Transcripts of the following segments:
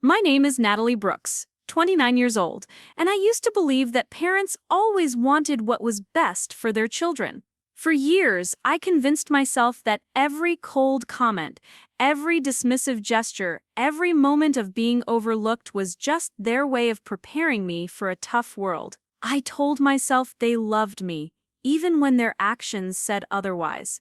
My name is Natalie Brooks, 29 years old, and I used to believe that parents always wanted what was best for their children. For years, I convinced myself that every cold comment, every dismissive gesture, every moment of being overlooked was just their way of preparing me for a tough world. I told myself they loved me, even when their actions said otherwise.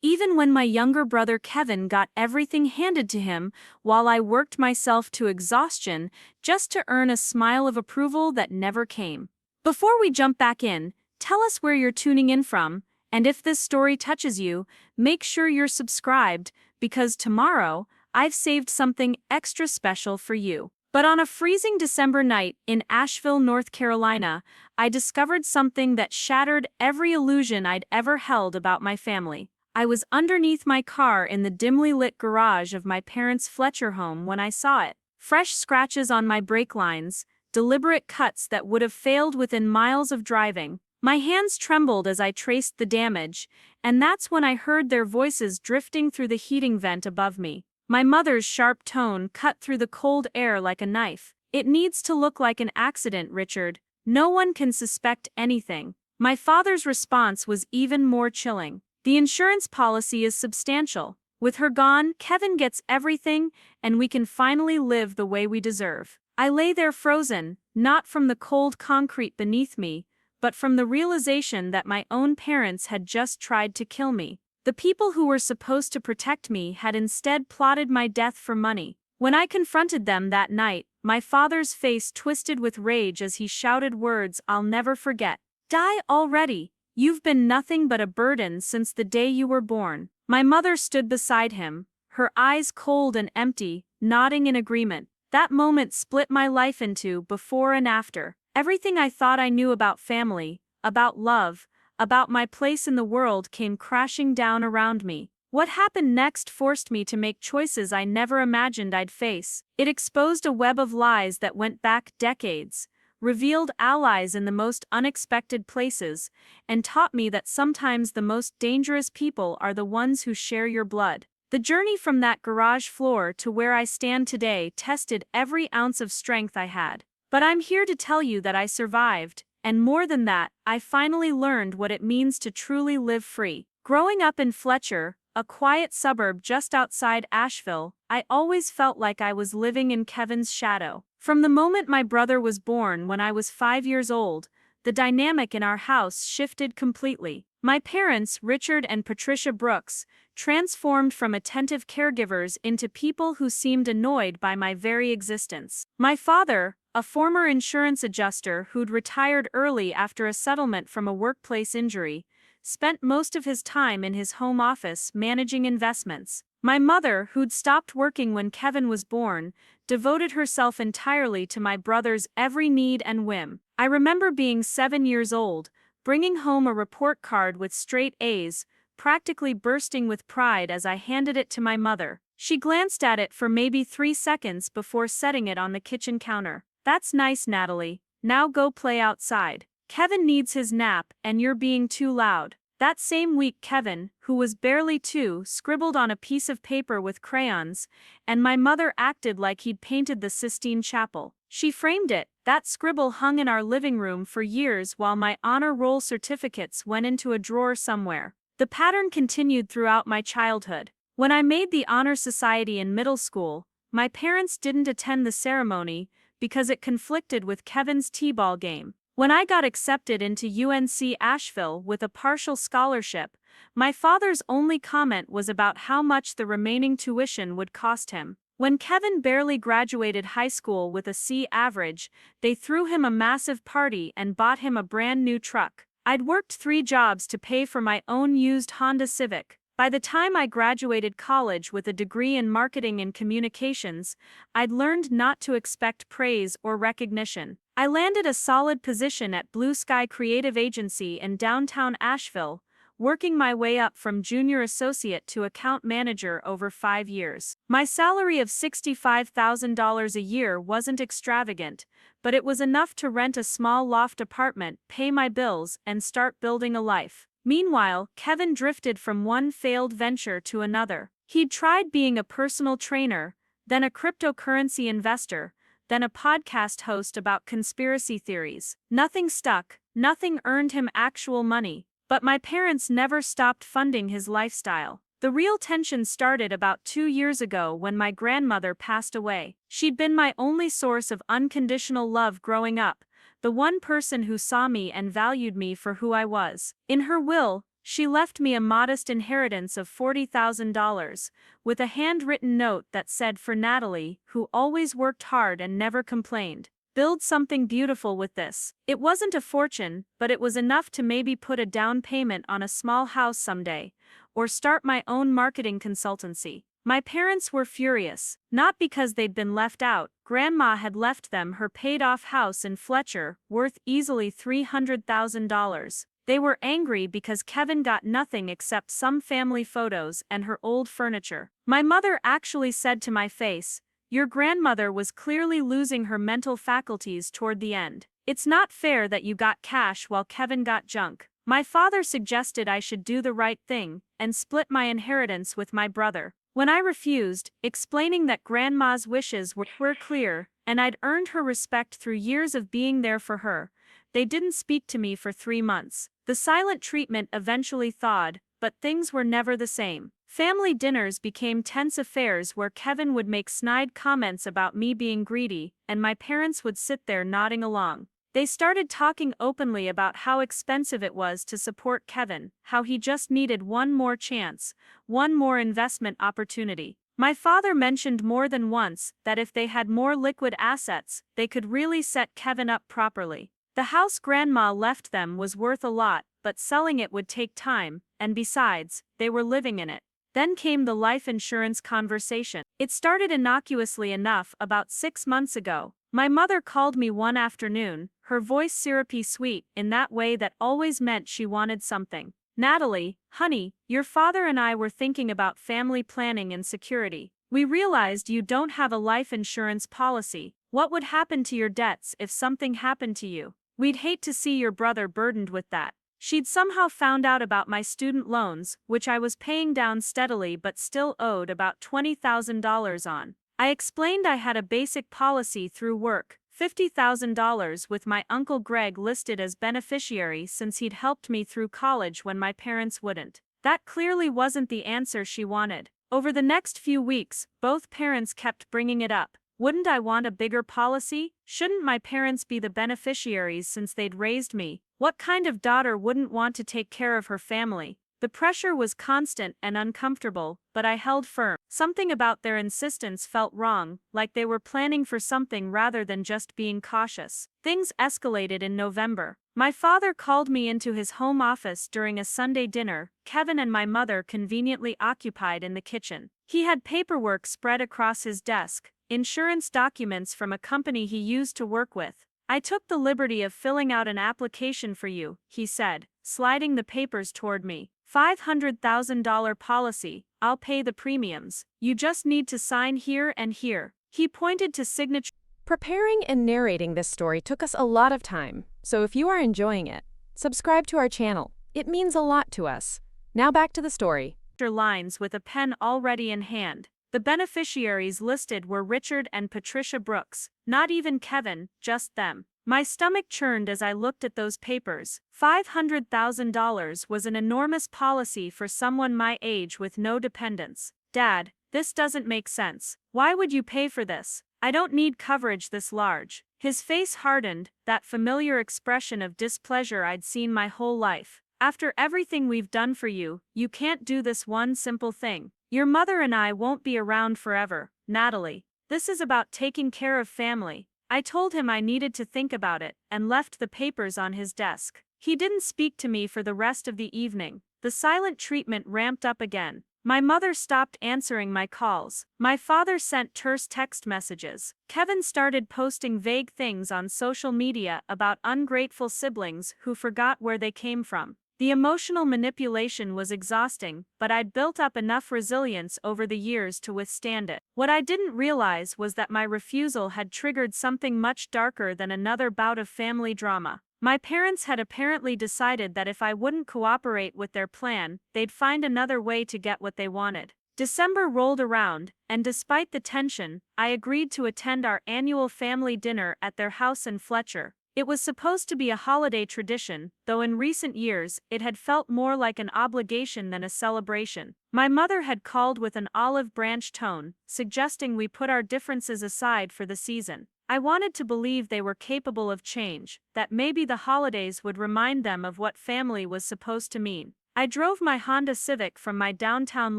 Even when my younger brother Kevin got everything handed to him while I worked myself to exhaustion just to earn a smile of approval that never came. Before we jump back in, tell us where you're tuning in from, and if this story touches you, make sure you're subscribed, because tomorrow, I've saved something extra special for you. But on a freezing December night in Asheville, North Carolina, I discovered something that shattered every illusion I'd ever held about my family. I was underneath my car in the dimly lit garage of my parents' Fletcher home when I saw it. Fresh scratches on my brake lines, deliberate cuts that would have failed within miles of driving. My hands trembled as I traced the damage, and that's when I heard their voices drifting through the heating vent above me. My mother's sharp tone cut through the cold air like a knife. "It needs to look like an accident, Richard. No one can suspect anything." My father's response was even more chilling. "The insurance policy is substantial. With her gone, Kevin gets everything, and we can finally live the way we deserve." I lay there frozen, not from the cold concrete beneath me, but from the realization that my own parents had just tried to kill me. The people who were supposed to protect me had instead plotted my death for money. When I confronted them that night, my father's face twisted with rage as he shouted words I'll never forget. "Die already! You've been nothing but a burden since the day you were born." My mother stood beside him, her eyes cold and empty, nodding in agreement. That moment split my life into before and after. Everything I thought I knew about family, about love, about my place in the world came crashing down around me. What happened next forced me to make choices I never imagined I'd face. It exposed a web of lies that went back decades, revealed allies in the most unexpected places, and taught me that sometimes the most dangerous people are the ones who share your blood. The journey from that garage floor to where I stand today tested every ounce of strength I had. But I'm here to tell you that I survived, and more than that, I finally learned what it means to truly live free. Growing up in Fletcher, a quiet suburb just outside Asheville, I always felt like I was living in Kevin's shadow. From the moment my brother was born when I was 5 years old, the dynamic in our house shifted completely. My parents, Richard and Patricia Brooks, transformed from attentive caregivers into people who seemed annoyed by my very existence. My father, a former insurance adjuster who'd retired early after a settlement from a workplace injury, spent most of his time in his home office managing investments. My mother, who'd stopped working when Kevin was born, devoted herself entirely to my brother's every need and whim. I remember being 7 years old, bringing home a report card with straight A's, practically bursting with pride as I handed it to my mother. She glanced at it for maybe 3 seconds before setting it on the kitchen counter. "That's nice, Natalie. Now go play outside. Kevin needs his nap, and you're being too loud." That same week Kevin, who was barely 2, scribbled on a piece of paper with crayons, and my mother acted like he'd painted the Sistine Chapel. She framed it. That scribble hung in our living room for years while my honor roll certificates went into a drawer somewhere. The pattern continued throughout my childhood. When I made the Honor Society in middle school, my parents didn't attend the ceremony because it conflicted with Kevin's t-ball game. When I got accepted into UNC Asheville with a partial scholarship, my father's only comment was about how much the remaining tuition would cost him. When Kevin barely graduated high school with a C average, they threw him a massive party and bought him a brand new truck. I'd worked 3 jobs to pay for my own used Honda Civic. By the time I graduated college with a degree in marketing and communications, I'd learned not to expect praise or recognition. I landed a solid position at Blue Sky Creative Agency in downtown Asheville, working my way up from junior associate to account manager over 5 years. My salary of $65,000 a year wasn't extravagant, but it was enough to rent a small loft apartment, pay my bills, and start building a life. Meanwhile, Kevin drifted from one failed venture to another. He'd tried being a personal trainer, then a cryptocurrency investor, then a podcast host about conspiracy theories. Nothing stuck, nothing earned him actual money, but my parents never stopped funding his lifestyle. The real tension started about 2 years ago when my grandmother passed away. She'd been my only source of unconditional love growing up, the one person who saw me and valued me for who I was. In her will, she left me a modest inheritance of $40,000, with a handwritten note that said, "For Natalie, who always worked hard and never complained. Build something beautiful with this." It wasn't a fortune, but it was enough to maybe put a down payment on a small house someday, or start my own marketing consultancy. My parents were furious, not because they'd been left out. Grandma had left them her paid-off house in Fletcher, worth easily $300,000. They were angry because Kevin got nothing except some family photos and her old furniture. My mother actually said to my face, "Your grandmother was clearly losing her mental faculties toward the end. It's not fair that you got cash while Kevin got junk." My father suggested I should do the right thing and split my inheritance with my brother. When I refused, explaining that Grandma's wishes were clear and I'd earned her respect through years of being there for her, they didn't speak to me for 3 months. The silent treatment eventually thawed, but things were never the same. Family dinners became tense affairs where Kevin would make snide comments about me being greedy, and my parents would sit there nodding along. They started talking openly about how expensive it was to support Kevin, how he just needed one more chance, one more investment opportunity. My father mentioned more than once that if they had more liquid assets, they could really set Kevin up properly. The house Grandma left them was worth a lot, but selling it would take time, and besides, they were living in it. Then came the life insurance conversation. It started innocuously enough about 6 months ago. My mother called me one afternoon, her voice syrupy sweet in that way that always meant she wanted something. "Natalie, honey, your father and I were thinking about family planning and security. We realized you don't have a life insurance policy. What would happen to your debts if something happened to you? We'd hate to see your brother burdened with that." She'd somehow found out about my student loans, which I was paying down steadily but still owed about $20,000 on. I explained I had a basic policy through work, $50,000 with my Uncle Greg listed as beneficiary since he'd helped me through college when my parents wouldn't. That clearly wasn't the answer she wanted. Over the next few weeks, both parents kept bringing it up. Wouldn't I want a bigger policy? Shouldn't my parents be the beneficiaries since they'd raised me? What kind of daughter wouldn't want to take care of her family? The pressure was constant and uncomfortable, but I held firm. Something about their insistence felt wrong, like they were planning for something rather than just being cautious. Things escalated in November. My father called me into his home office during a Sunday dinner, Kevin and my mother conveniently occupied in the kitchen. He had paperwork spread across his desk, insurance documents from a company he used to work with. "I took the liberty of filling out an application for you," he said, sliding the papers toward me. $500,000 policy, I'll pay the premiums. You just need to sign here and here." He pointed to signature. Preparing and narrating this story took us a lot of time, so if you are enjoying it, subscribe to our channel. It means a lot to us. Now back to the story. Lines with a pen already in hand. The beneficiaries listed were Richard and Patricia Brooks, not even Kevin, just them. My stomach churned as I looked at those papers. $500,000 was an enormous policy for someone my age with no dependents. "Dad, this doesn't make sense. Why would you pay for this? I don't need coverage this large." His face hardened, that familiar expression of displeasure I'd seen my whole life. "After everything we've done for you, you can't do this one simple thing. Your mother and I won't be around forever, Natalie. This is about taking care of family." I told him I needed to think about it, and left the papers on his desk. He didn't speak to me for the rest of the evening. The silent treatment ramped up again. My mother stopped answering my calls. My father sent terse text messages. Kevin started posting vague things on social media about ungrateful siblings who forgot where they came from. The emotional manipulation was exhausting, but I'd built up enough resilience over the years to withstand it. What I didn't realize was that my refusal had triggered something much darker than another bout of family drama. My parents had apparently decided that if I wouldn't cooperate with their plan, they'd find another way to get what they wanted. December rolled around, and despite the tension, I agreed to attend our annual family dinner at their house in Fletcher. It was supposed to be a holiday tradition, though in recent years, it had felt more like an obligation than a celebration. My mother had called with an olive branch tone, suggesting we put our differences aside for the season. I wanted to believe they were capable of change, that maybe the holidays would remind them of what family was supposed to mean. I drove my Honda Civic from my downtown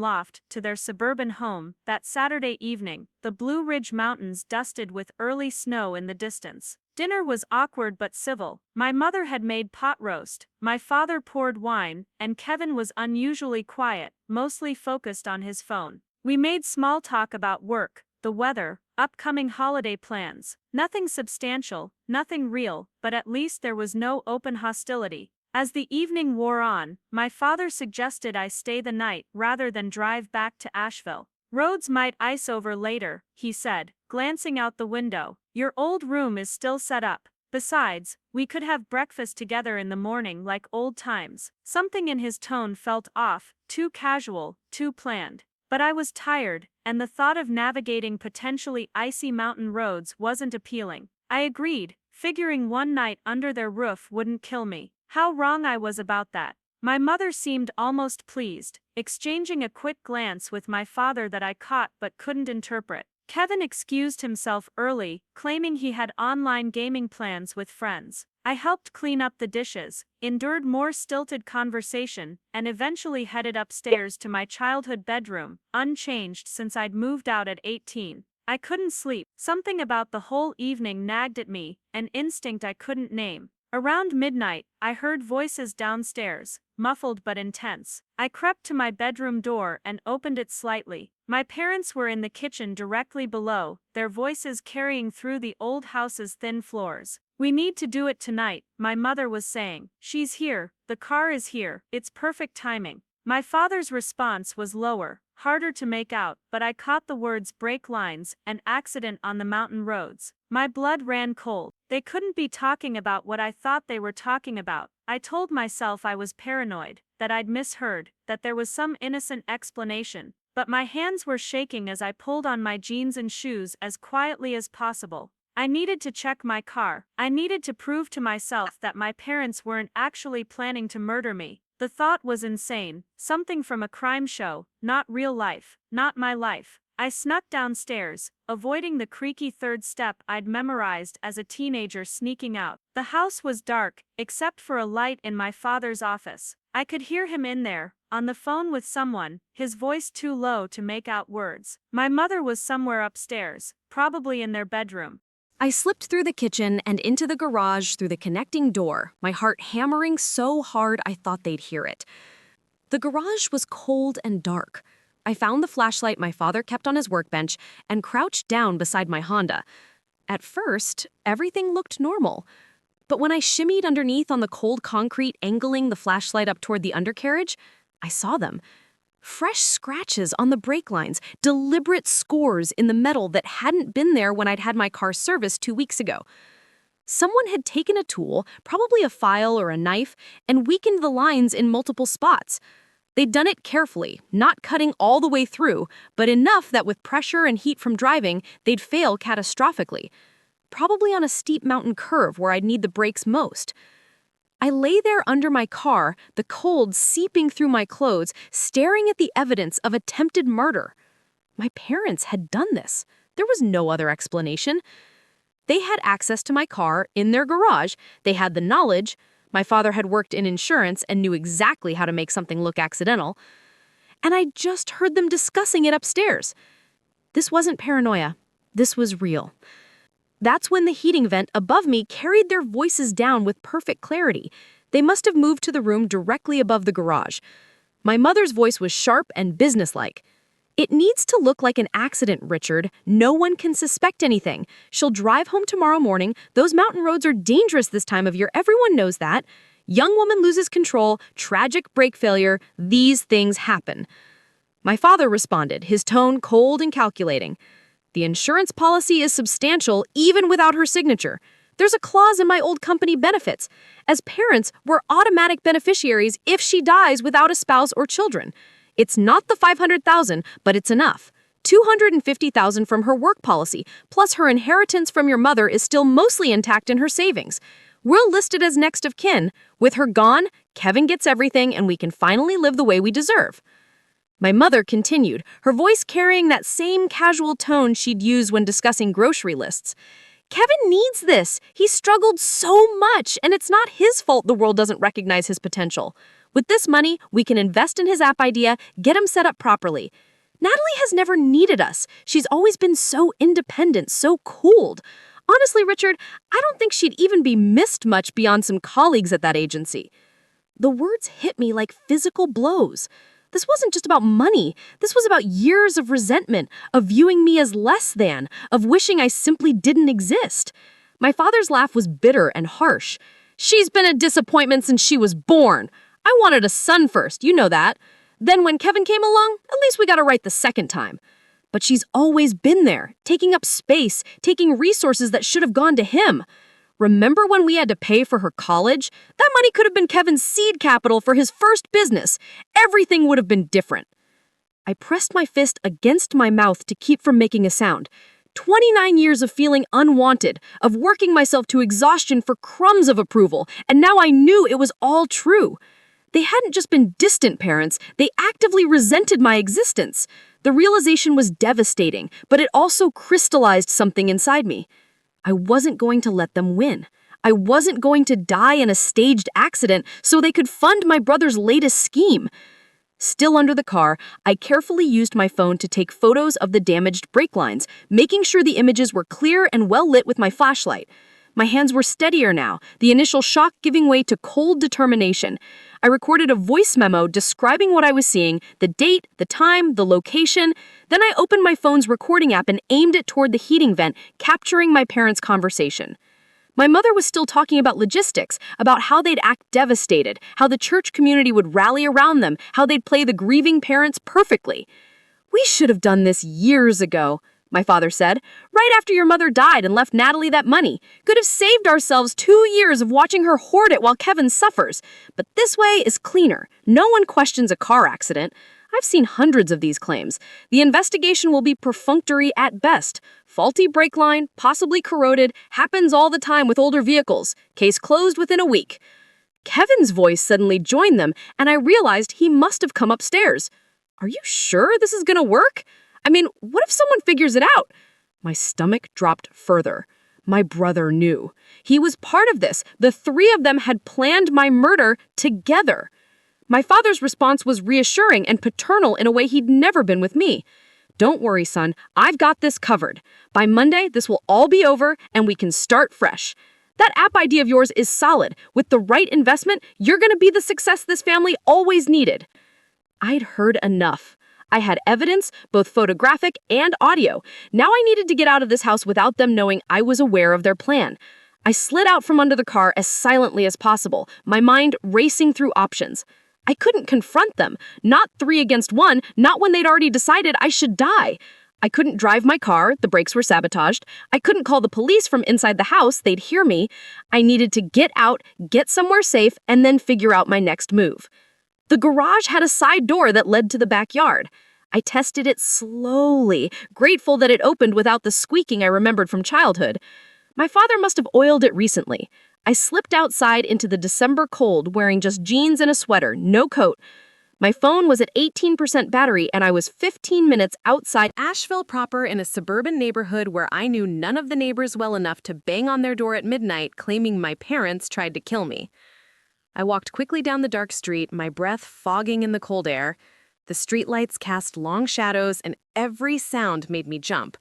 loft to their suburban home that Saturday evening, the Blue Ridge Mountains dusted with early snow in the distance. Dinner was awkward but civil. My mother had made pot roast, my father poured wine, and Kevin was unusually quiet, mostly focused on his phone. We made small talk about work, the weather, upcoming holiday plans. Nothing substantial, nothing real, but at least there was no open hostility. As the evening wore on, my father suggested I stay the night rather than drive back to Asheville. Roads might ice over later, he said, glancing out the window. Your old room is still set up. Besides, we could have breakfast together in the morning like old times. Something in his tone felt off, too casual, too planned. But I was tired, and the thought of navigating potentially icy mountain roads wasn't appealing. I agreed, figuring one night under their roof wouldn't kill me. How wrong I was about that. My mother seemed almost pleased, exchanging a quick glance with my father that I caught but couldn't interpret. Kevin excused himself early, claiming he had online gaming plans with friends. I helped clean up the dishes, endured more stilted conversation, and eventually headed upstairs to my childhood bedroom, unchanged since I'd moved out at 18. I couldn't sleep. Something about the whole evening nagged at me, an instinct I couldn't name. Around midnight, I heard voices downstairs, muffled but intense. I crept to my bedroom door and opened it slightly. My parents were in the kitchen directly below, their voices carrying through the old house's thin floors. We need to do it tonight, my mother was saying. She's here, the car is here, it's perfect timing. My father's response was lower, harder to make out, but I caught the words brake lines and accident on the mountain roads. My blood ran cold. They couldn't be talking about what I thought they were talking about. I told myself I was paranoid, that I'd misheard, that there was some innocent explanation. But my hands were shaking as I pulled on my jeans and shoes as quietly as possible. I needed to check my car. I needed to prove to myself that my parents weren't actually planning to murder me. The thought was insane, something from a crime show, not real life, not my life. I snuck downstairs, avoiding the creaky third step I'd memorized as a teenager sneaking out. The house was dark, except for a light in my father's office. I could hear him in there, on the phone with someone, his voice too low to make out words. My mother was somewhere upstairs, probably in their bedroom. I slipped through the kitchen and into the garage through the connecting door, my heart hammering so hard I thought they'd hear it. The garage was cold and dark. I found the flashlight my father kept on his workbench and crouched down beside my Honda. At first, everything looked normal. But when I shimmied underneath on the cold concrete, angling the flashlight up toward the undercarriage, I saw them. Fresh scratches on the brake lines, deliberate scores in the metal that hadn't been there when I'd had my car serviced 2 weeks ago. Someone had taken a tool, probably a file or a knife, and weakened the lines in multiple spots. They'd done it carefully, not cutting all the way through, but enough that with pressure and heat from driving, they'd fail catastrophically. Probably on a steep mountain curve where I'd need the brakes most. I lay there under my car, the cold seeping through my clothes, staring at the evidence of attempted murder. My parents had done this. There was no other explanation. They had access to my car in their garage. They had the knowledge. My father had worked in insurance and knew exactly how to make something look accidental. And I just heard them discussing it upstairs. This wasn't paranoia. This was real. That's when the heating vent above me carried their voices down with perfect clarity. They must have moved to the room directly above the garage. My mother's voice was sharp and businesslike. "It needs to look like an accident, Richard. No one can suspect anything. She'll drive home tomorrow morning. Those mountain roads are dangerous this time of year. Everyone knows that. Young woman loses control, tragic brake failure. These things happen." My father responded, his tone cold and calculating. "The insurance policy is substantial even without her signature. There's a clause in my old company benefits. As parents, we're automatic beneficiaries if she dies without a spouse or children. It's not the $500,000, but it's enough. $250,000 from her work policy, plus her inheritance from your mother is still mostly intact in her savings. We're listed as next of kin. With her gone, Kevin gets everything and we can finally live the way we deserve." My mother continued, her voice carrying that same casual tone she'd use when discussing grocery lists. "Kevin needs this. He struggled so much, and it's not his fault the world doesn't recognize his potential. With this money, we can invest in his app idea, get him set up properly. Natalie has never needed us. She's always been so independent, so cooled. Honestly, Richard, I don't think she'd even be missed much beyond some colleagues at that agency." The words hit me like physical blows. This wasn't just about money. This was about years of resentment, of viewing me as less than, of wishing I simply didn't exist. My father's laugh was bitter and harsh. "She's been a disappointment since she was born. I wanted a son first, you know that. Then when Kevin came along, at least we got it right the second time. But she's always been there, taking up space, taking resources that should have gone to him. Remember when we had to pay for her college? That money could have been Kevin's seed capital for his first business. Everything would have been different." I pressed my fist against my mouth to keep from making a sound. 29 years of feeling unwanted, of working myself to exhaustion for crumbs of approval, and now I knew it was all true. They hadn't just been distant parents, they actively resented my existence. The realization was devastating, but it also crystallized something inside me. I wasn't going to let them win. I wasn't going to die in a staged accident so they could fund my brother's latest scheme. Still under the car, I carefully used my phone to take photos of the damaged brake lines, making sure the images were clear and well lit with my flashlight. My hands were steadier now, the initial shock giving way to cold determination. I recorded a voice memo describing what I was seeing, the date, the time, the location. Then I opened my phone's recording app and aimed it toward the heating vent, capturing my parents' conversation. My mother was still talking about logistics, about how they'd act devastated, how the church community would rally around them, how they'd play the grieving parents perfectly. "We should have done this years ago," my father said, "right after your mother died and left Natalie that money. Could have saved ourselves 2 years of watching her hoard it while Kevin suffers. But this way is cleaner. No one questions a car accident. I've seen hundreds of these claims. The investigation will be perfunctory at best. Faulty brake line, possibly corroded, happens all the time with older vehicles. Case closed within a week." Kevin's voice suddenly joined them, and I realized he must have come upstairs. "Are you sure this is gonna work? I mean, what if someone figures it out?" My stomach dropped further. My brother knew. He was part of this. The three of them had planned my murder together. My father's response was reassuring and paternal in a way he'd never been with me. "Don't worry, son. I've got this covered. By Monday, this will all be over and we can start fresh. That app idea of yours is solid. With the right investment, you're going to be the success this family always needed." I'd heard enough. I had evidence, both photographic and audio. Now I needed to get out of this house without them knowing I was aware of their plan. I slid out from under the car as silently as possible, my mind racing through options. I couldn't confront them, not 3 against 1, not when they'd already decided I should die. I couldn't drive my car, the brakes were sabotaged. I couldn't call the police from inside the house, they'd hear me. I needed to get out, get somewhere safe, and then figure out my next move. The garage had a side door that led to the backyard. I tested it slowly, grateful that it opened without the squeaking I remembered from childhood. My father must have oiled it recently. I slipped outside into the December cold wearing just jeans and a sweater, no coat. My phone was at 18% battery and I was 15 minutes outside Asheville proper, in a suburban neighborhood where I knew none of the neighbors well enough to bang on their door at midnight claiming my parents tried to kill me. I walked quickly down the dark street, my breath fogging in the cold air. The streetlights cast long shadows and every sound made me jump.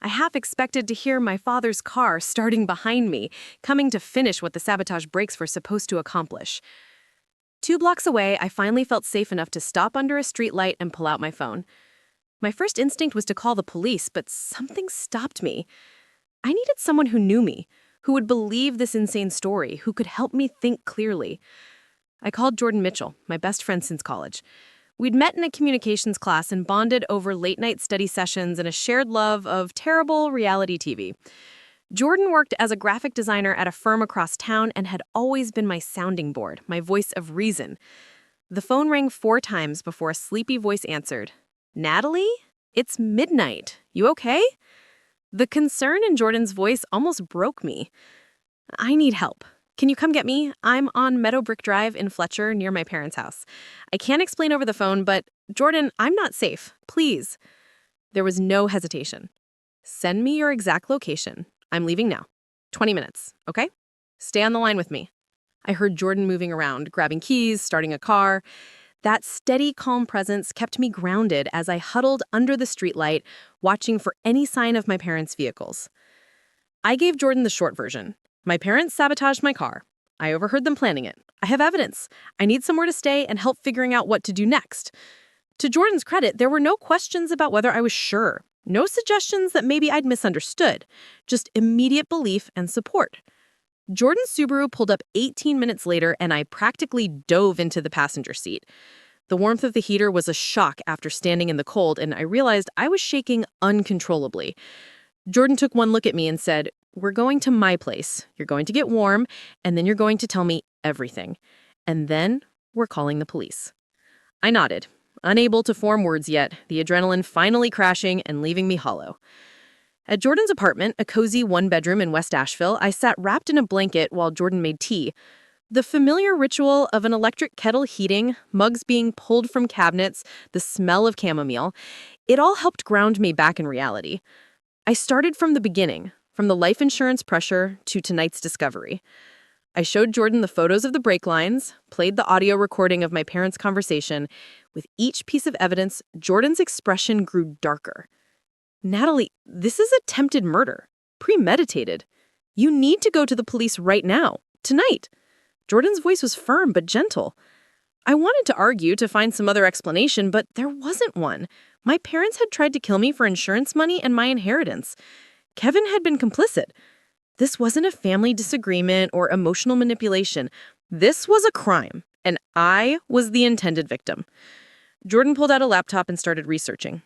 I half expected to hear my father's car starting behind me, coming to finish what the sabotage brakes were supposed to accomplish. 2 blocks away, I finally felt safe enough to stop under a streetlight and pull out my phone. My first instinct was to call the police, but something stopped me. I needed someone who knew me, who would believe this insane story, who could help me think clearly. I called Jordan Mitchell, my best friend since college. We'd met in a communications class and bonded over late-night study sessions and a shared love of terrible reality TV. Jordan worked as a graphic designer at a firm across town and had always been my sounding board, my voice of reason. The phone rang 4 times before a sleepy voice answered. Natalie? It's midnight. You okay? The concern in Jordan's voice almost broke me. I need help. Can you come get me? I'm on Meadowbrook Drive in Fletcher near my parents' house. I can't explain over the phone, but Jordan, I'm not safe. Please. There was no hesitation. Send me your exact location. I'm leaving now. 20 minutes, okay? Stay on the line with me. I heard Jordan moving around, grabbing keys, starting a car. That steady, calm presence kept me grounded as I huddled under the streetlight, watching for any sign of my parents' vehicles. I gave Jordan the short version. My parents sabotaged my car. I overheard them planning it. I have evidence. I need somewhere to stay and help figuring out what to do next. To Jordan's credit, there were no questions about whether I was sure. No suggestions that maybe I'd misunderstood. Just immediate belief and support. Jordan's Subaru pulled up 18 minutes later, and I practically dove into the passenger seat. The warmth of the heater was a shock after standing in the cold, and I realized I was shaking uncontrollably. Jordan took one look at me and said, "We're going to my place. You're going to get warm, and then you're going to tell me everything. And then we're calling the police." I nodded, unable to form words yet, the adrenaline finally crashing and leaving me hollow. At Jordan's apartment, a cozy one-bedroom in West Asheville, I sat wrapped in a blanket while Jordan made tea. The familiar ritual of an electric kettle heating, mugs being pulled from cabinets, the smell of chamomile, it all helped ground me back in reality. I started from the beginning, from the life insurance pressure to tonight's discovery. I showed Jordan the photos of the brake lines, played the audio recording of my parents' conversation. With each piece of evidence, Jordan's expression grew darker. "Natalie, this is attempted murder. Premeditated. You need to go to the police right now. Tonight." Jordan's voice was firm but gentle. I wanted to argue to find some other explanation, but there wasn't one. My parents had tried to kill me for insurance money and my inheritance. Kevin had been complicit. This wasn't a family disagreement or emotional manipulation. This was a crime, and I was the intended victim. Jordan pulled out a laptop and started researching.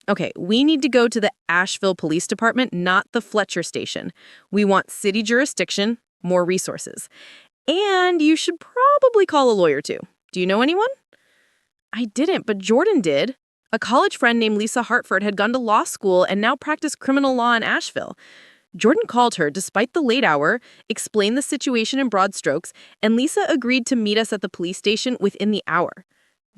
Okay, we need to go to the Asheville Police Department, not the Fletcher station. We want city jurisdiction, more resources. And you should probably call a lawyer too. Do you know anyone? I didn't, but Jordan did. A college friend named Lisa Hartford had gone to law school and now practiced criminal law in Asheville. Jordan called her despite the late hour, explained the situation in broad strokes, and Lisa agreed to meet us at the police station within the hour.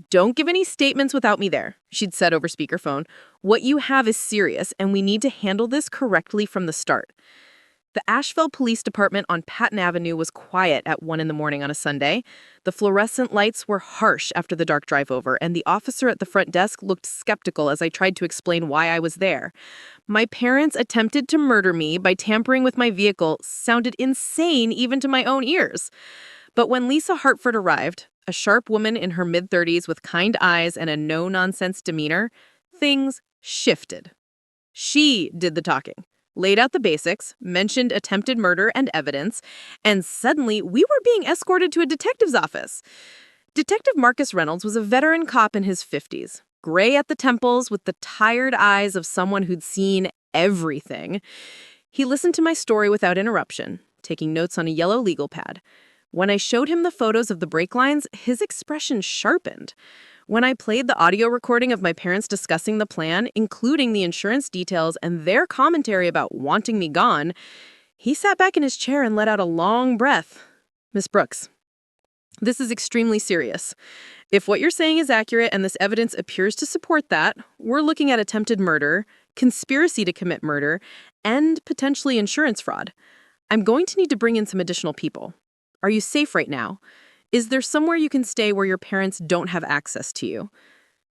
"Don't give any statements without me there," she'd said over speakerphone. "What you have is serious, and we need to handle this correctly from the start." The Asheville Police Department on Patton Avenue was quiet at 1 in the morning on a Sunday. The fluorescent lights were harsh after the dark drive over, and the officer at the front desk looked skeptical as I tried to explain why I was there. My parents attempted to murder me by tampering with my vehicle sounded insane even to my own ears. But when Lisa Hartford arrived, a sharp woman in her mid-30s with kind eyes and a no-nonsense demeanor, things shifted. She did the talking, laid out the basics, mentioned attempted murder and evidence, and suddenly we were being escorted to a detective's office. Detective Marcus Reynolds was a veteran cop in his 50s, gray at the temples with the tired eyes of someone who'd seen everything. He listened to my story without interruption, taking notes on a yellow legal pad. When I showed him the photos of the brake lines, his expression sharpened. When I played the audio recording of my parents discussing the plan, including the insurance details and their commentary about wanting me gone, he sat back in his chair and let out a long breath. "Miss Brooks, this is extremely serious. If what you're saying is accurate and this evidence appears to support that, we're looking at attempted murder, conspiracy to commit murder, and potentially insurance fraud. I'm going to need to bring in some additional people. Are you safe right now? Is there somewhere you can stay where your parents don't have access to you?"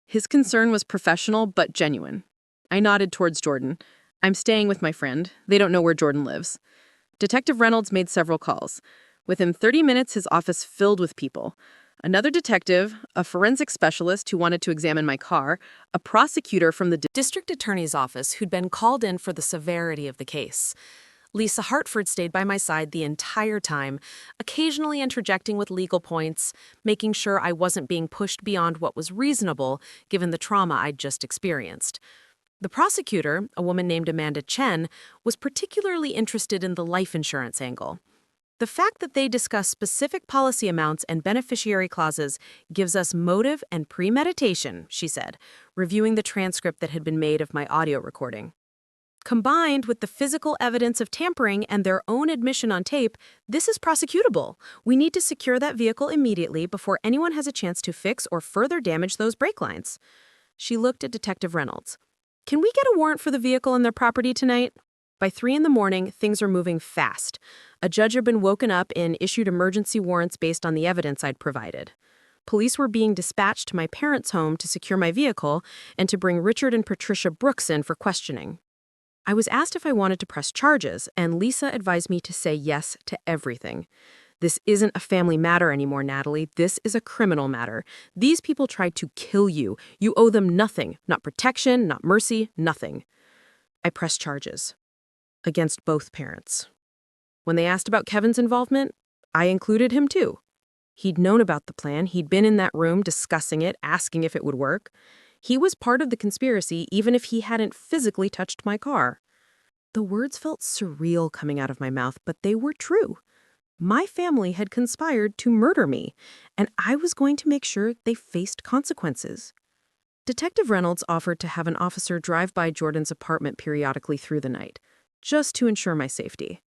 His concern was professional but genuine. I nodded towards Jordan. "I'm staying with my friend. They don't know where Jordan lives." Detective Reynolds made several calls. Within 30 minutes, his office filled with people. Another detective, a forensic specialist who wanted to examine my car, a prosecutor from the district attorney's office who'd been called in for the severity of the case. Lisa Hartford stayed by my side the entire time, occasionally interjecting with legal points, making sure I wasn't being pushed beyond what was reasonable given the trauma I'd just experienced. The prosecutor, a woman named Amanda Chen, was particularly interested in the life insurance angle. The fact that they discuss specific policy amounts and beneficiary clauses gives us motive and premeditation, she said, reviewing the transcript that had been made of my audio recording. Combined with the physical evidence of tampering and their own admission on tape, this is prosecutable. We need to secure that vehicle immediately before anyone has a chance to fix or further damage those brake lines. She looked at Detective Reynolds. Can we get a warrant for the vehicle and their property tonight? By 3 a.m, things are moving fast. A judge had been woken up and issued emergency warrants based on the evidence I'd provided. Police were being dispatched to my parents' home to secure my vehicle and to bring Richard and Patricia Brooks in for questioning. I was asked if I wanted to press charges, and Lisa advised me to say yes to everything. This isn't a family matter anymore, Natalie. This is a criminal matter. These people tried to kill you. You owe them nothing. Not protection, not mercy, nothing. I pressed charges. Against both parents. When they asked about Kevin's involvement, I included him too. He'd known about the plan. He'd been in that room discussing it, asking if it would work. He was part of the conspiracy, even if he hadn't physically touched my car. The words felt surreal coming out of my mouth, but they were true. My family had conspired to murder me, and I was going to make sure they faced consequences. Detective Reynolds offered to have an officer drive by Jordan's apartment periodically through the night, just to ensure my safety.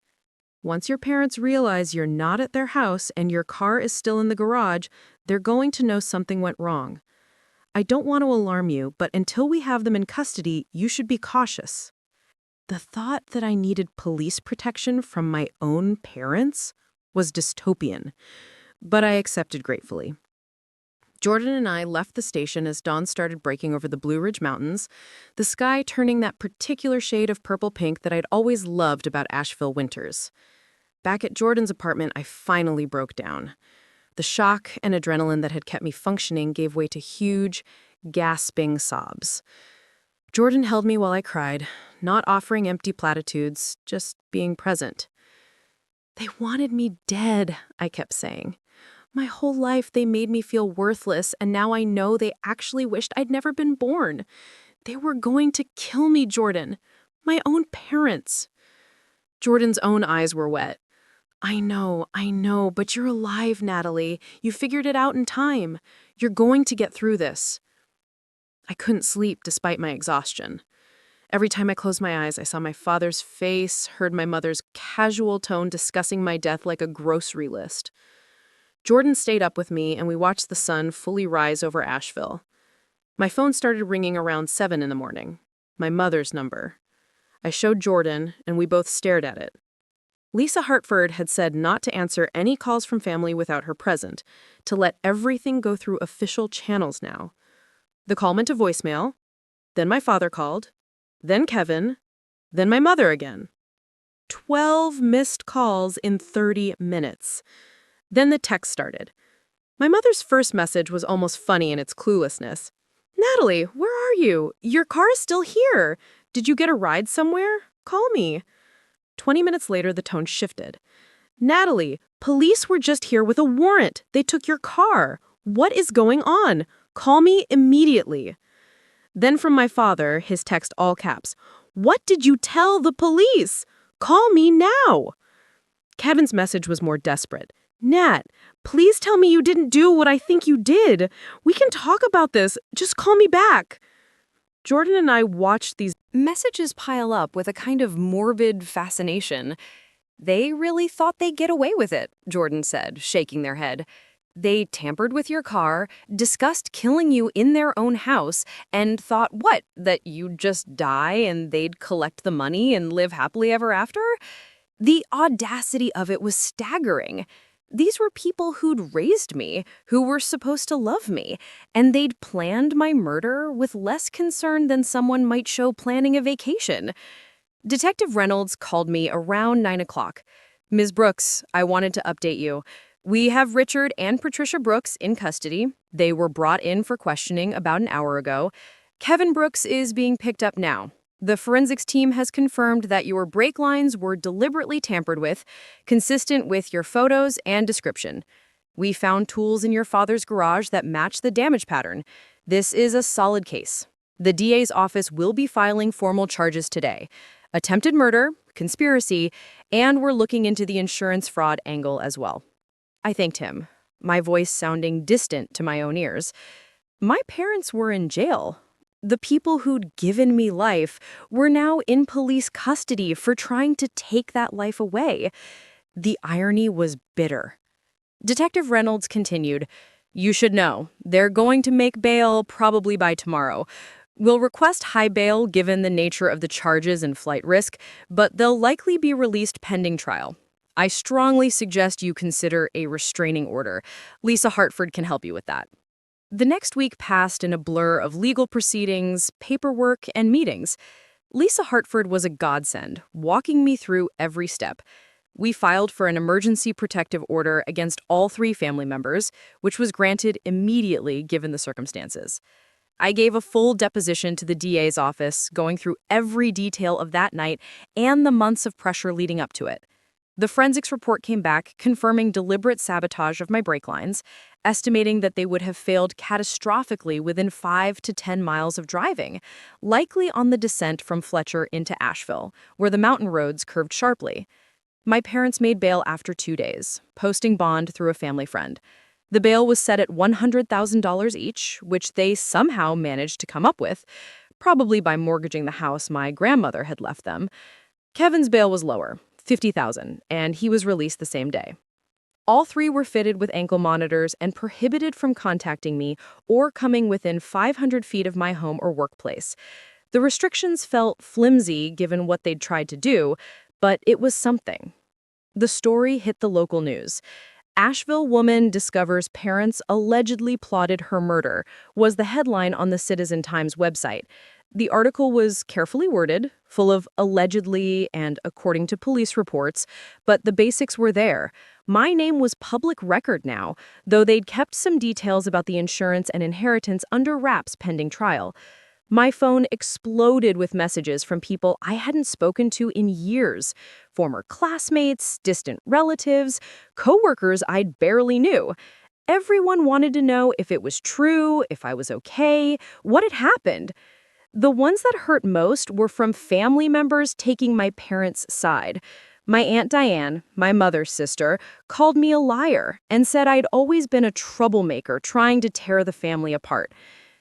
Once your parents realize you're not at their house and your car is still in the garage, they're going to know something went wrong. I don't want to alarm you, but until we have them in custody, you should be cautious. The thought that I needed police protection from my own parents was dystopian, but I accepted gratefully. Jordan and I left the station as dawn started breaking over the Blue Ridge Mountains, the sky turning that particular shade of purple-pink that I'd always loved about Asheville winters. Back at Jordan's apartment, I finally broke down. The shock and adrenaline that had kept me functioning gave way to huge, gasping sobs. Jordan held me while I cried, not offering empty platitudes, just being present. They wanted me dead, I kept saying. My whole life they made me feel worthless, and now I know they actually wished I'd never been born. They were going to kill me, Jordan. My own parents. Jordan's own eyes were wet. I know, but you're alive, Natalie. You figured it out in time. You're going to get through this. I couldn't sleep despite my exhaustion. Every time I closed my eyes, I saw my father's face, heard my mother's casual tone discussing my death like a grocery list. Jordan stayed up with me, and we watched the sun fully rise over Asheville. My phone started ringing around 7 a.m, my mother's number. I showed Jordan, and we both stared at it. Lisa Hartford had said not to answer any calls from family without her present, to let everything go through official channels now. The call went to voicemail, then my father called, then Kevin, then my mother again. 12 missed calls in 30 minutes. Then the text started. My mother's first message was almost funny in its cluelessness. Natalie, where are you? Your car is still here. Did you get a ride somewhere? Call me. 20 minutes later, the tone shifted. Natalie, police were just here with a warrant. They took your car. What is going on? Call me immediately. Then from my father, his text all caps. What did you tell the police? Call me now. Kevin's message was more desperate. Nat, please tell me you didn't do what I think you did. We can talk about this. Just call me back. Jordan and I watched these Messages pile up with a kind of morbid fascination. They really thought they'd get away with it, Jordan said, shaking their head. They tampered with your car, discussed killing you in their own house, and thought, what, that you'd just die and they'd collect the money and live happily ever after? The audacity of it was staggering. These were people who'd raised me, who were supposed to love me, and they'd planned my murder with less concern than someone might show planning a vacation. Detective Reynolds called me around 9 o'clock. Ms. Brooks, I wanted to update you. We have Richard and Patricia Brooks in custody. They were brought in for questioning about an hour ago. Kevin Brooks is being picked up now. The forensics team has confirmed that your brake lines were deliberately tampered with, consistent with your photos and description. We found tools in your father's garage that match the damage pattern. This is a solid case. The DA's office will be filing formal charges today. Attempted murder, conspiracy, and we're looking into the insurance fraud angle as well. I thanked him, my voice sounding distant to my own ears. My parents were in jail. The people who'd given me life were now in police custody for trying to take that life away. The irony was bitter. Detective Reynolds continued, "You should know, they're going to make bail probably by tomorrow. We'll request high bail given the nature of the charges and flight risk, but they'll likely be released pending trial. I strongly suggest you consider a restraining order. Lisa Hartford can help you with that." The next week passed in a blur of legal proceedings, paperwork, and meetings. Lisa Hartford was a godsend, walking me through every step. We filed for an emergency protective order against all 3 family members, which was granted immediately given the circumstances. I gave a full deposition to the DA's office, going through every detail of that night and the months of pressure leading up to it. The forensics report came back confirming deliberate sabotage of my brake lines, estimating that they would have failed catastrophically within 5 to 10 miles of driving, likely on the descent from Fletcher into Asheville, where the mountain roads curved sharply. My parents made bail after 2 days, posting bond through a family friend. The bail was set at $100,000 each, which they somehow managed to come up with, probably by mortgaging the house my grandmother had left them. Kevin's bail was lower, $50,000, and he was released the same day. All 3 were fitted with ankle monitors and prohibited from contacting me or coming within 500 feet of my home or workplace. The restrictions felt flimsy given what they'd tried to do, but it was something. The story hit the local news. "Asheville woman discovers parents allegedly plotted her murder" was the headline on the Citizen Times website. The article was carefully worded, full of allegedly and according to police reports, but the basics were there. My name was public record now, though they'd kept some details about the insurance and inheritance under wraps pending trial. My phone exploded with messages from people I hadn't spoken to in years. Former classmates, distant relatives, coworkers I'd barely knew. Everyone wanted to know if it was true, if I was okay, what had happened. The ones that hurt most were from family members taking my parents' side. My Aunt Diane, my mother's sister, called me a liar and said I'd always been a troublemaker trying to tear the family apart.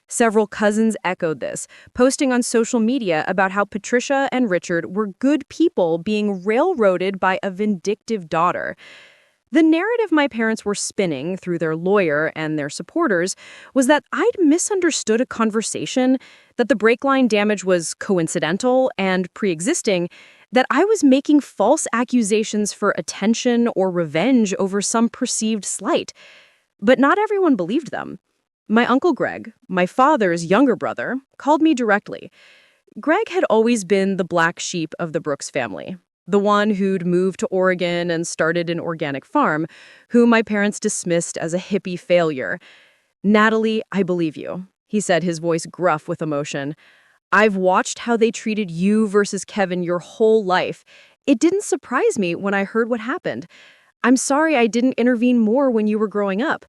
Several cousins echoed this, posting on social media about how Patricia and Richard were good people being railroaded by a vindictive daughter. The narrative my parents were spinning through their lawyer and their supporters was that I'd misunderstood a conversation, that the brake line damage was coincidental and pre-existing, that I was making false accusations for attention or revenge over some perceived slight. But not everyone believed them. My Uncle Greg, my father's younger brother, called me directly. Greg had always been the black sheep of the Brooks family. The one who'd moved to Oregon and started an organic farm, who my parents dismissed as a hippie failure. "Natalie, I believe you," he said, his voice gruff with emotion. "I've watched how they treated you versus Kevin your whole life. It didn't surprise me when I heard what happened. I'm sorry I didn't intervene more when you were growing up.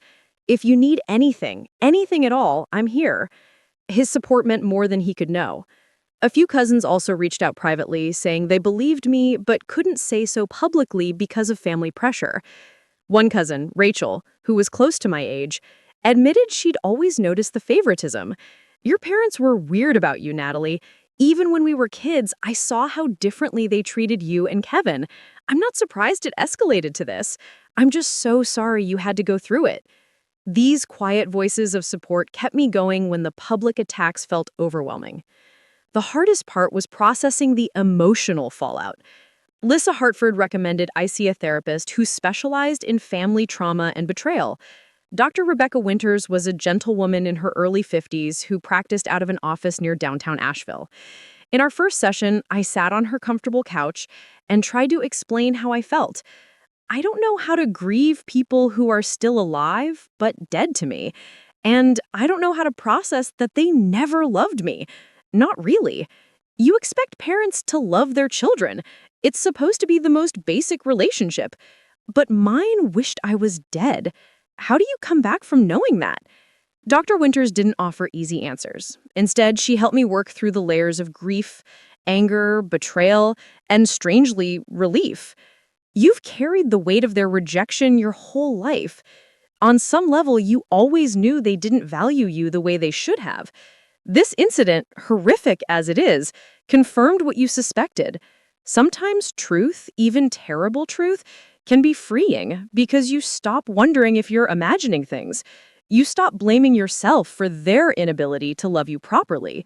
If you need anything at all, I'm here." His support meant more than he could know. A few cousins also reached out privately, saying they believed me but couldn't say so publicly because of family pressure. One cousin, Rachel, who was close to my age, admitted she'd always noticed the favoritism. "Your parents were weird about you, Natalie. Even when we were kids, I saw how differently they treated you and Kevin. I'm not surprised it escalated to this. I'm just so sorry you had to go through it." These quiet voices of support kept me going when the public attacks felt overwhelming. The hardest part was processing the emotional fallout. Lisa Hartford recommended I see a therapist who specialized in family trauma and betrayal. Dr. Rebecca Winters was a gentlewoman in her early 50s who practiced out of an office near downtown Asheville. In our first session, I sat on her comfortable couch and tried to explain how I felt. I don't know how to grieve people who are still alive, but dead to me. And I don't know how to process that they never loved me. Not really. You expect parents to love their children. It's supposed to be the most basic relationship. But mine wished I was dead. How do you come back from knowing that? Dr. Winters didn't offer easy answers. Instead, she helped me work through the layers of grief anger, betrayal, and strangely, relief. You've carried the weight of their rejection your whole life. On some level, you always knew they didn't value you the way they should have. This incident, horrific as it is, confirmed what you suspected. Sometimes truth, even terrible truth, can be freeing because you stop wondering if you're imagining things. You stop blaming yourself for their inability to love you properly.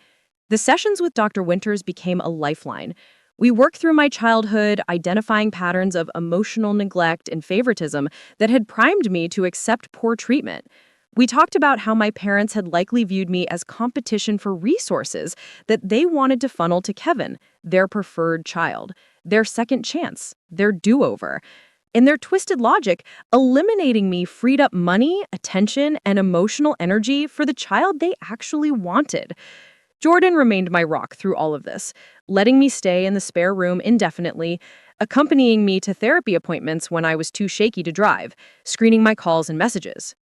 The sessions with Dr. Winters became a lifeline. We worked through my childhood, identifying patterns of emotional neglect and favoritism that had primed me to accept poor treatment. We talked about how my parents had likely viewed me as competition for resources that they wanted to funnel to Kevin, their preferred child, their second chance, their do-over. In their twisted logic, eliminating me freed up money, attention, and emotional energy for the child they actually wanted. Jordan remained my rock through all of this, letting me stay in the spare room indefinitely, accompanying me to therapy appointments when I was too shaky to drive, screening my calls and messages.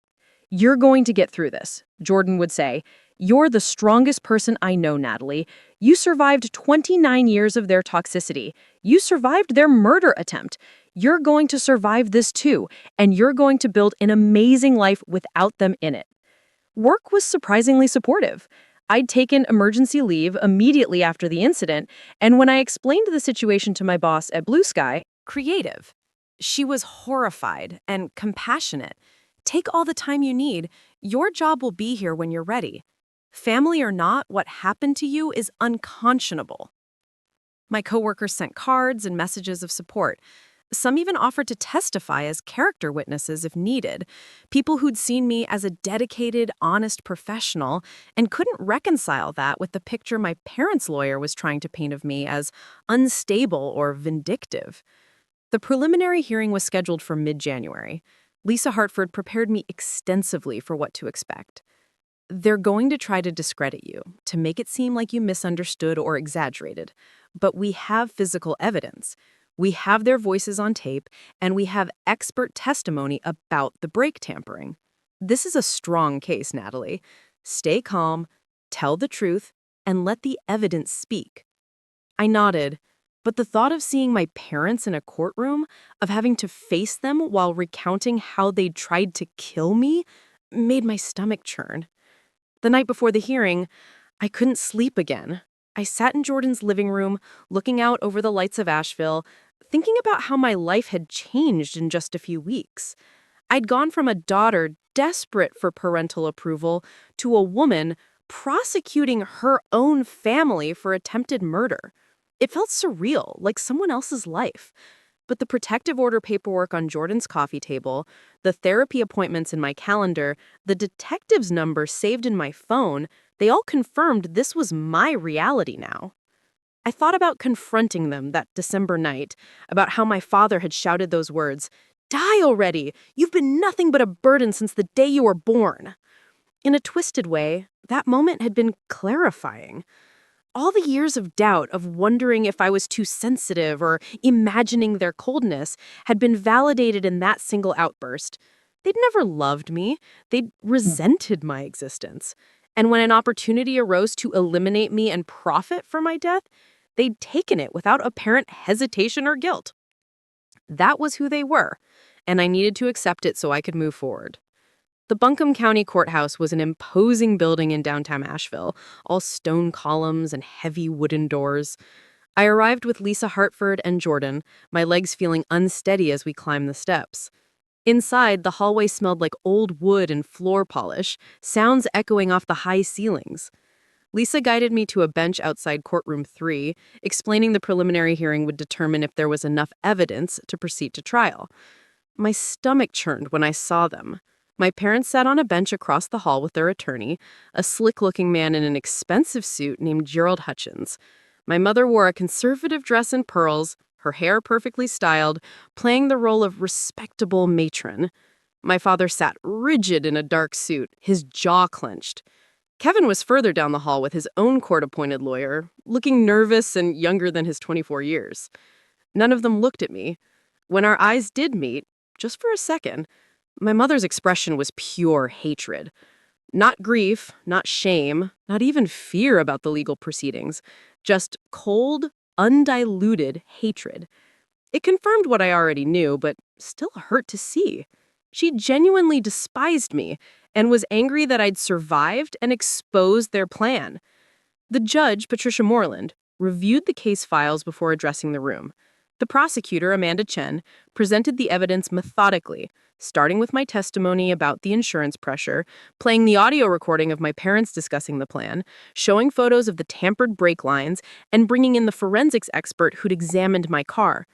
"You're going to get through this," Jordan would say. "You're the strongest person I know, Natalie. You survived 29 years of their toxicity. You survived their murder attempt. You're going to survive this too, and you're going to build an amazing life without them in it." Work was surprisingly supportive. I'd taken emergency leave immediately after the incident, and when I explained the situation to my boss at Blue Sky, Creative. She was horrified and compassionate. Take all the time you need. Your job will be here when you're ready. Family or not, what happened to you is unconscionable. My coworkers sent cards and messages of support. Some even offered to testify as character witnesses if needed, people who'd seen me as a dedicated, honest professional and couldn't reconcile that with the picture my parents' lawyer was trying to paint of me as unstable or vindictive. The preliminary hearing was scheduled for mid-January. Lisa Hartford prepared me extensively for what to expect. They're going to try to discredit you, to make it seem like you misunderstood or exaggerated. But we have physical evidence. We have their voices on tape, and we have expert testimony about the brake tampering. This is a strong case, Natalie. Stay calm, tell the truth, and let the evidence speak. I nodded, but the thought of seeing my parents in a courtroom, of having to face them while recounting how they'd tried to kill me, made my stomach churn. The night before the hearing, I couldn't sleep again. I sat in Jordan's living room, looking out over the lights of Asheville, thinking about how my life had changed in just a few weeks. I'd gone from a daughter desperate for parental approval to a woman prosecuting her own family for attempted murder. It felt surreal, like someone else's life. But the protective order paperwork on Jordan's coffee table, the therapy appointments in my calendar, the detective's number saved in my phone, they all confirmed this was my reality now. I thought about confronting them that December night, about how my father had shouted those words, "Die already! You've been nothing but a burden since the day you were born." In a twisted way, that moment had been clarifying. All the years of doubt, of wondering if I was too sensitive or imagining their coldness, had been validated in that single outburst. They'd never loved me. They'd resented my existence. And when an opportunity arose to eliminate me and profit from my death, they'd taken it without apparent hesitation or guilt. That was who they were, and I needed to accept it so I could move forward. The Buncombe County Courthouse was an imposing building in downtown Asheville, all stone columns and heavy wooden doors. I arrived with Lisa Hartford and Jordan, my legs feeling unsteady as we climbed the steps. Inside, the hallway smelled like old wood and floor polish, sounds echoing off the high ceilings. Lisa guided me to a bench outside courtroom 3, explaining the preliminary hearing would determine if there was enough evidence to proceed to trial. My stomach churned when I saw them. My parents sat on a bench across the hall with their attorney, a slick-looking man in an expensive suit named Gerald Hutchins. My mother wore a conservative dress in pearls, her hair perfectly styled, playing the role of respectable matron. My father sat rigid in a dark suit, his jaw clenched. Kevin was further down the hall with his own court-appointed lawyer, looking nervous and younger than his 24 years. None of them looked at me. When our eyes did meet, just for a second, my mother's expression was pure hatred. Not grief, not shame, not even fear about the legal proceedings. Just cold, undiluted hatred. It confirmed what I already knew, but still hurt to see. She genuinely despised me and was angry that I'd survived and exposed their plan. The judge, Patricia Moreland, reviewed the case files before addressing the room. The prosecutor, Amanda Chen, presented the evidence methodically, starting with my testimony about the insurance pressure, playing the audio recording of my parents discussing the plan, showing photos of the tampered brake lines, and bringing in the forensics expert who'd examined my car.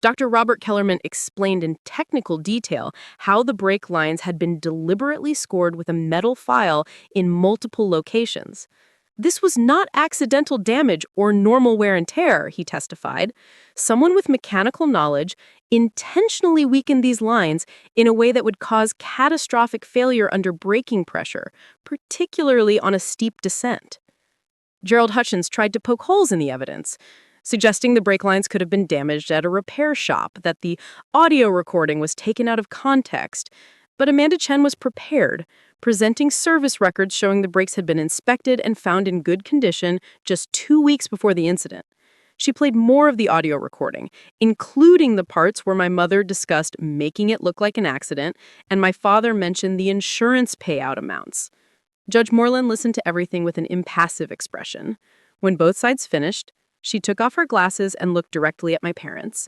Dr. Robert Kellerman explained in technical detail how the brake lines had been deliberately scored with a metal file in multiple locations. This was not accidental damage or normal wear and tear, he testified. Someone with mechanical knowledge intentionally weakened these lines in a way that would cause catastrophic failure under braking pressure, particularly on a steep descent. Gerald Hutchins tried to poke holes in the evidence, suggesting the brake lines could have been damaged at a repair shop, that the audio recording was taken out of context. But Amanda Chen was prepared, presenting service records showing the brakes had been inspected and found in good condition just 2 weeks before the incident. She played more of the audio recording, including the parts where my mother discussed making it look like an accident and my father mentioned the insurance payout amounts. Judge Moreland listened to everything with an impassive expression. When both sides finished, she took off her glasses and looked directly at my parents.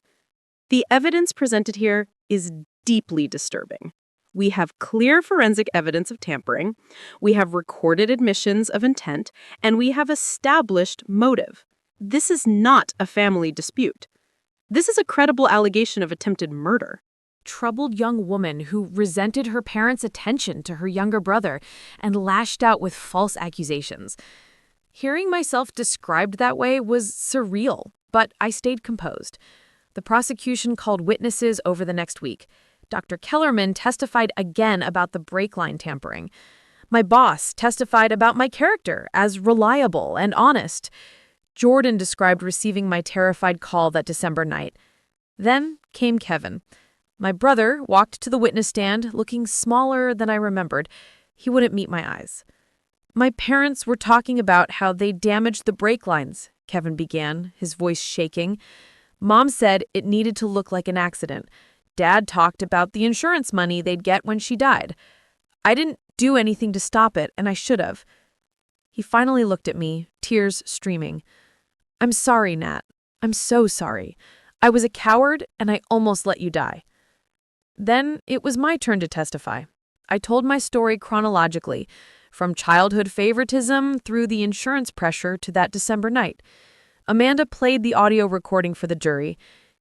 The evidence presented here is deeply disturbing. We have clear forensic evidence of tampering, we have recorded admissions of intent, and we have established motive. This is not a family dispute. This is a credible allegation of attempted murder. Troubled young woman who resented her parents' attention to her younger brother and lashed out with false accusations. Hearing myself described that way was surreal, but I stayed composed. The prosecution called witnesses over the next week. Dr. Kellerman testified again about the brake line tampering. My boss testified about my character as reliable and honest. Jordan described receiving my terrified call that December night. Then came Kevin. My brother walked to the witness stand, looking smaller than I remembered. He wouldn't meet my eyes. My parents were talking about how they damaged the brake lines, Kevin began, his voice shaking. Mom said it needed to look like an accident. Dad talked about the insurance money they'd get when she died. I didn't do anything to stop it, and I should have. He finally looked at me, tears streaming. I'm sorry, Nat. I'm so sorry. I was a coward, and I almost let you die. Then it was my turn to testify. I told my story chronologically, from childhood favoritism through the insurance pressure to that December night. Amanda played the audio recording for the jury.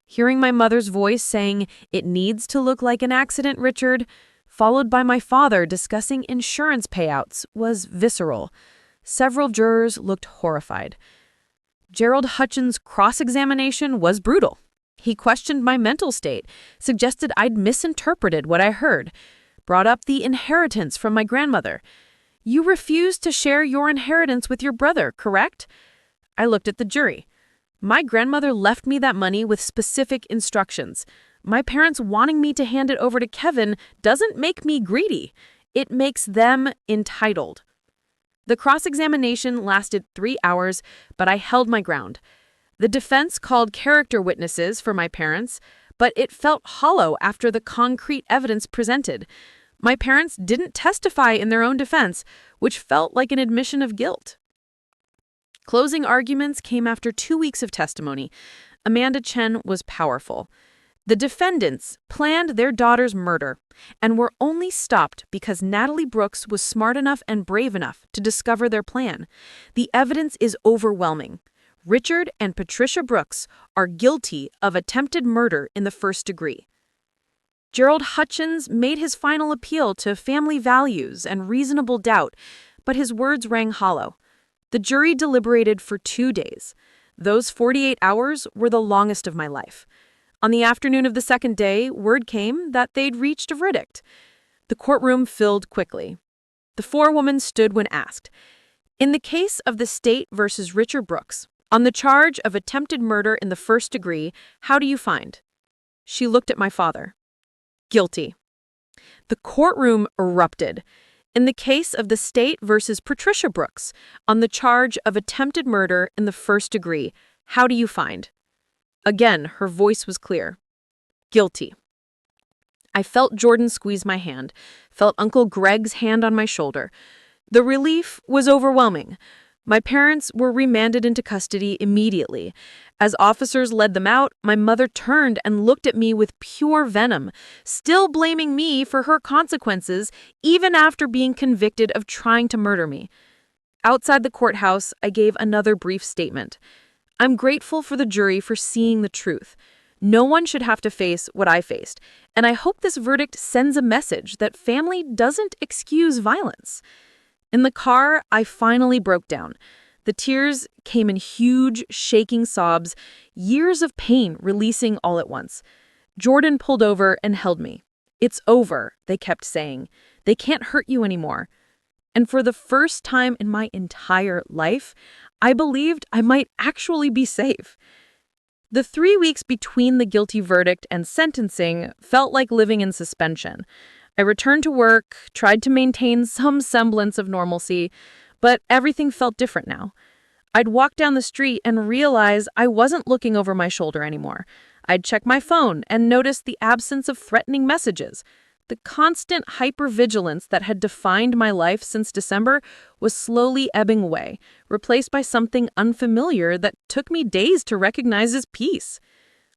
Hearing my mother's voice saying, "It needs to look like an accident, Richard," followed by my father discussing insurance payouts, was visceral. Several jurors looked horrified. Gerald Hutchins' cross-examination was brutal. He questioned my mental state, suggested I'd misinterpreted what I heard, brought up the inheritance from my grandmother. You refused to share your inheritance with your brother, correct? I looked at the jury. My grandmother left me that money with specific instructions. My parents wanting me to hand it over to Kevin doesn't make me greedy. It makes them entitled. The cross-examination lasted 3 hours, but I held my ground. The defense called character witnesses for my parents, but it felt hollow after the concrete evidence presented. My parents didn't testify in their own defense, which felt like an admission of guilt. Closing arguments came after 2 weeks of testimony. Amanda Chen was powerful. The defendants planned their daughter's murder and were only stopped because Natalie Brooks was smart enough and brave enough to discover their plan. The evidence is overwhelming. Richard and Patricia Brooks are guilty of attempted murder in the first degree. Gerald Hutchins made his final appeal to family values and reasonable doubt, but his words rang hollow. The jury deliberated for 2 days. Those 48 hours were the longest of my life. On the afternoon of the second day, word came that they'd reached a verdict. The courtroom filled quickly. The forewoman stood when asked. In the case of the state versus Richard Brooks, on the charge of attempted murder in the first degree, how do you find? She looked at my father. Guilty. The courtroom erupted. In the case of the state versus Patricia Brooks, on the charge of attempted murder in the first degree, how do you find? Again, her voice was clear. Guilty. I felt Jordan squeeze my hand, felt Uncle Greg's hand on my shoulder. The relief was overwhelming. My parents were remanded into custody immediately. As officers led them out, my mother turned and looked at me with pure venom, still blaming me for her consequences, even after being convicted of trying to murder me. Outside the courthouse, I gave another brief statement. I'm grateful for the jury for seeing the truth. No one should have to face what I faced, and I hope this verdict sends a message that family doesn't excuse violence. In the car, I finally broke down. The tears came in huge, shaking sobs, years of pain releasing all at once. Jordan pulled over and held me. It's over, they kept saying. They can't hurt you anymore. And for the first time in my entire life, I believed I might actually be safe. The 3 weeks between the guilty verdict and sentencing felt like living in suspension. I returned to work, tried to maintain some semblance of normalcy, but everything felt different now. I'd walk down the street and realize I wasn't looking over my shoulder anymore. I'd check my phone and notice the absence of threatening messages. The constant hypervigilance that had defined my life since December was slowly ebbing away, replaced by something unfamiliar that took me days to recognize as peace.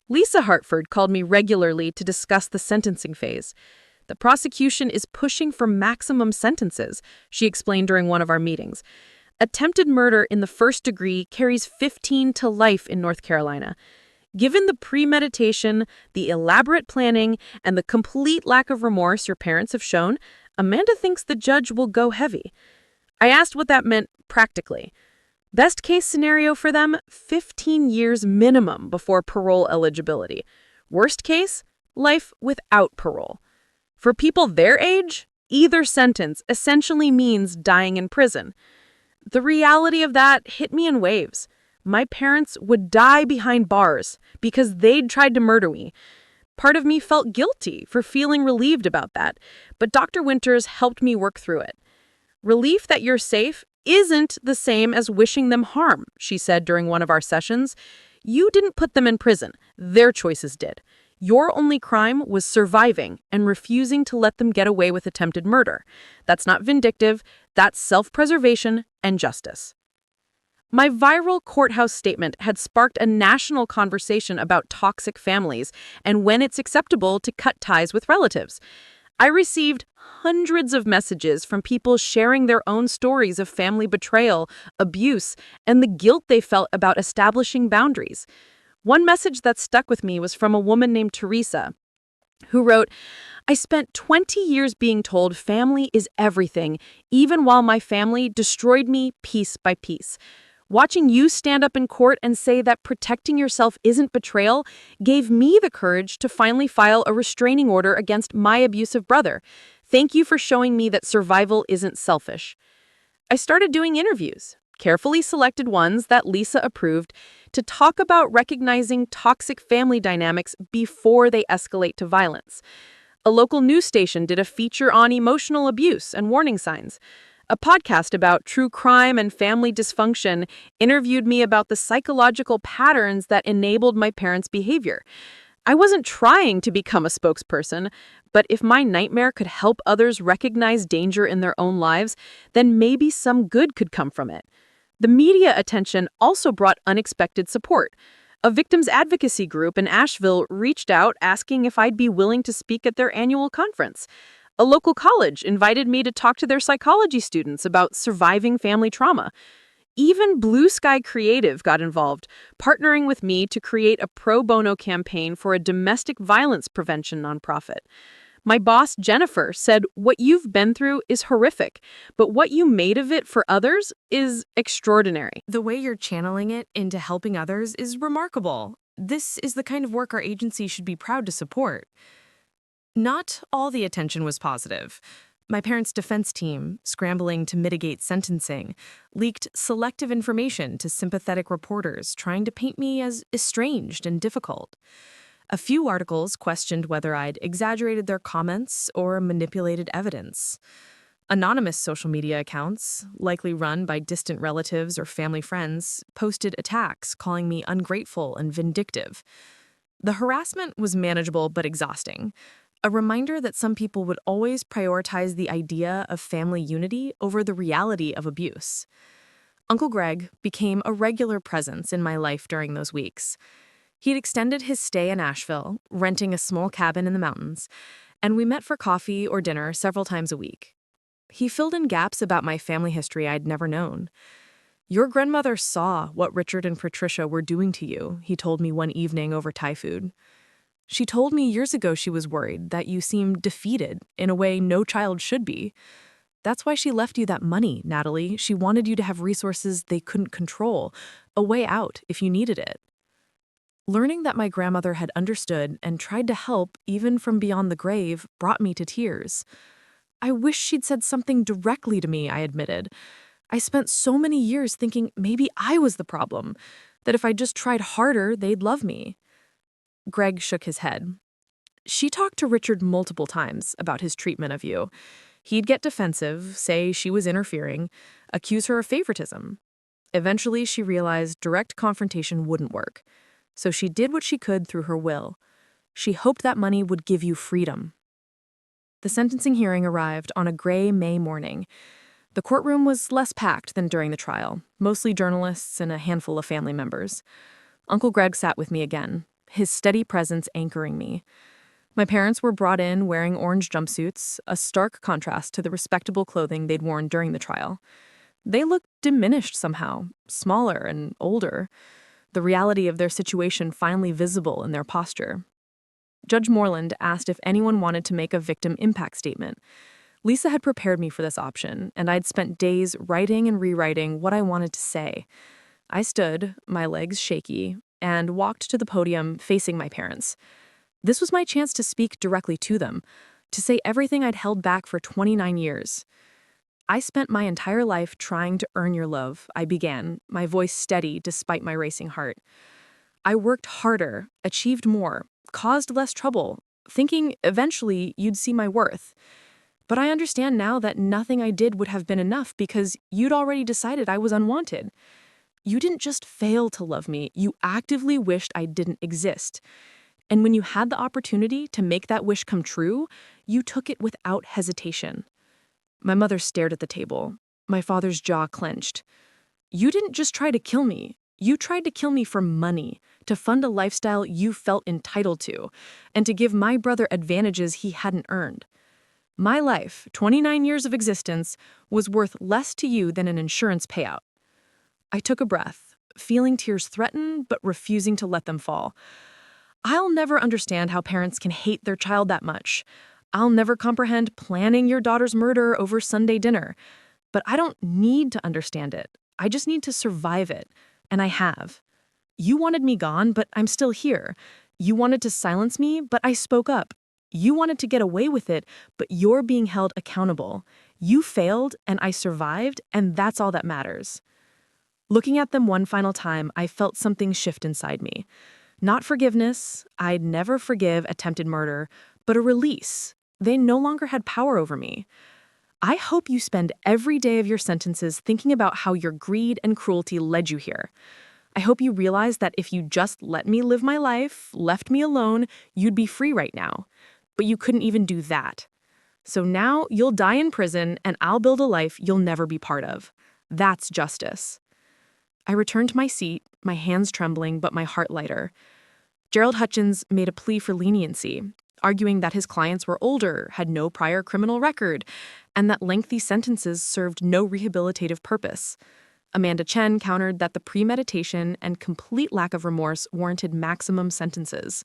Lisa Hartford called me regularly to discuss the sentencing phase. The prosecution is pushing for maximum sentences, she explained during one of our meetings. Attempted murder in the first degree carries 15 to life in North Carolina. Given the premeditation, the elaborate planning, and the complete lack of remorse your parents have shown, Amanda thinks the judge will go heavy. I asked what that meant practically. Best case scenario for them, 15 years minimum before parole eligibility. Worst case, life without parole. For people their age, either sentence essentially means dying in prison. The reality of that hit me in waves. My parents would die behind bars because they'd tried to murder me. Part of me felt guilty for feeling relieved about that, but Dr. Winters helped me work through it. Relief that you're safe isn't the same as wishing them harm, she said during one of our sessions. You didn't put them in prison. Their choices did. Your only crime was surviving and refusing to let them get away with attempted murder. That's not vindictive. That's self-preservation and justice. My viral courthouse statement had sparked a national conversation about toxic families and when it's acceptable to cut ties with relatives. I received hundreds of messages from people sharing their own stories of family betrayal, abuse, and the guilt they felt about establishing boundaries. One message that stuck with me was from a woman named Teresa, who wrote, I spent 20 years being told family is everything, even while my family destroyed me piece by piece. Watching you stand up in court and say that protecting yourself isn't betrayal gave me the courage to finally file a restraining order against my abusive brother. Thank you for showing me that survival isn't selfish. I started doing interviews, carefully selected ones that Lisa approved, to talk about recognizing toxic family dynamics before they escalate to violence. A local news station did a feature on emotional abuse and warning signs. A podcast about true crime and family dysfunction interviewed me about the psychological patterns that enabled my parents' behavior. I wasn't trying to become a spokesperson, but if my nightmare could help others recognize danger in their own lives, then maybe some good could come from it. The media attention also brought unexpected support. A victims advocacy group in Asheville reached out asking if I'd be willing to speak at their annual conference. A local college invited me to talk to their psychology students about surviving family trauma. Even Blue Sky Creative got involved, partnering with me to create a pro bono campaign for a domestic violence prevention nonprofit. My boss, Jennifer, said, what you've been through is horrific, but what you made of it for others is extraordinary. The way you're channeling it into helping others is remarkable. This is the kind of work our agency should be proud to support. Not all the attention was positive. My parents' defense team, scrambling to mitigate sentencing, leaked selective information to sympathetic reporters trying to paint me as estranged and difficult. A few articles questioned whether I'd exaggerated their comments or manipulated evidence. Anonymous social media accounts, likely run by distant relatives or family friends, posted attacks calling me ungrateful and vindictive. The harassment was manageable but exhausting, a reminder that some people would always prioritize the idea of family unity over the reality of abuse. Uncle Greg became a regular presence in my life during those weeks. He'd extended his stay in Asheville, renting a small cabin in the mountains, and we met for coffee or dinner several times a week. He filled in gaps about my family history I'd never known. "Your grandmother saw what Richard and Patricia were doing to you," he told me one evening over Thai food. "She told me years ago she was worried that you seemed defeated in a way no child should be. That's why she left you that money, Natalie. She wanted you to have resources they couldn't control, a way out if you needed it." Learning that my grandmother had understood and tried to help even from beyond the grave brought me to tears. "I wish she'd said something directly to me," I admitted. "I spent so many years thinking maybe I was the problem, that if I just tried harder, they'd love me." Greg shook his head. "She talked to Richard multiple times about his treatment of you. He'd get defensive, say she was interfering, accuse her of favoritism. Eventually, she realized direct confrontation wouldn't work. So she did what she could through her will. She hoped that money would give you freedom." The sentencing hearing arrived on a gray May morning. The courtroom was less packed than during the trial, mostly journalists and a handful of family members. Uncle Greg sat with me again, his steady presence anchoring me. My parents were brought in wearing orange jumpsuits, a stark contrast to the respectable clothing they'd worn during the trial. They looked diminished somehow, smaller and older, the reality of their situation finally visible in their posture. Judge Moreland asked if anyone wanted to make a victim impact statement. Lisa had prepared me for this option, and I'd spent days writing and rewriting what I wanted to say. I stood, my legs shaky, and walked to the podium facing my parents. This was my chance to speak directly to them, to say everything I'd held back for 29 years. "I spent my entire life trying to earn your love," I began, my voice steady despite my racing heart. "I worked harder, achieved more, caused less trouble, thinking eventually you'd see my worth. But I understand now that nothing I did would have been enough because you'd already decided I was unwanted. You didn't just fail to love me, you actively wished I didn't exist. And when you had the opportunity to make that wish come true, you took it without hesitation." My mother stared at the table. My father's jaw clenched. "You didn't just try to kill me. You tried to kill me for money, to fund a lifestyle you felt entitled to, and to give my brother advantages he hadn't earned. My life, 29 years of existence, was worth less to you than an insurance payout." I took a breath, feeling tears threaten but refusing to let them fall. I'll never understand how parents can hate their child that much. I'll never comprehend planning your daughter's murder over Sunday dinner. But I don't need to understand it. I just need to survive it. And I have. You wanted me gone, but I'm still here. You wanted to silence me, but I spoke up. You wanted to get away with it, but you're being held accountable. You failed, and I survived, and that's all that matters. Looking at them one final time, I felt something shift inside me. Not forgiveness, I'd never forgive attempted murder, but a release. They no longer had power over me. I hope you spend every day of your sentences thinking about how your greed and cruelty led you here. I hope you realize that if you just let me live my life, left me alone, you'd be free right now. But you couldn't even do that. So now you'll die in prison and I'll build a life you'll never be part of. That's justice. I returned to my seat, my hands trembling but my heart lighter. Gerald Hutchins made a plea for leniency, arguing that his clients were older, had no prior criminal record, and that lengthy sentences served no rehabilitative purpose. Amanda Chen countered that the premeditation and complete lack of remorse warranted maximum sentences.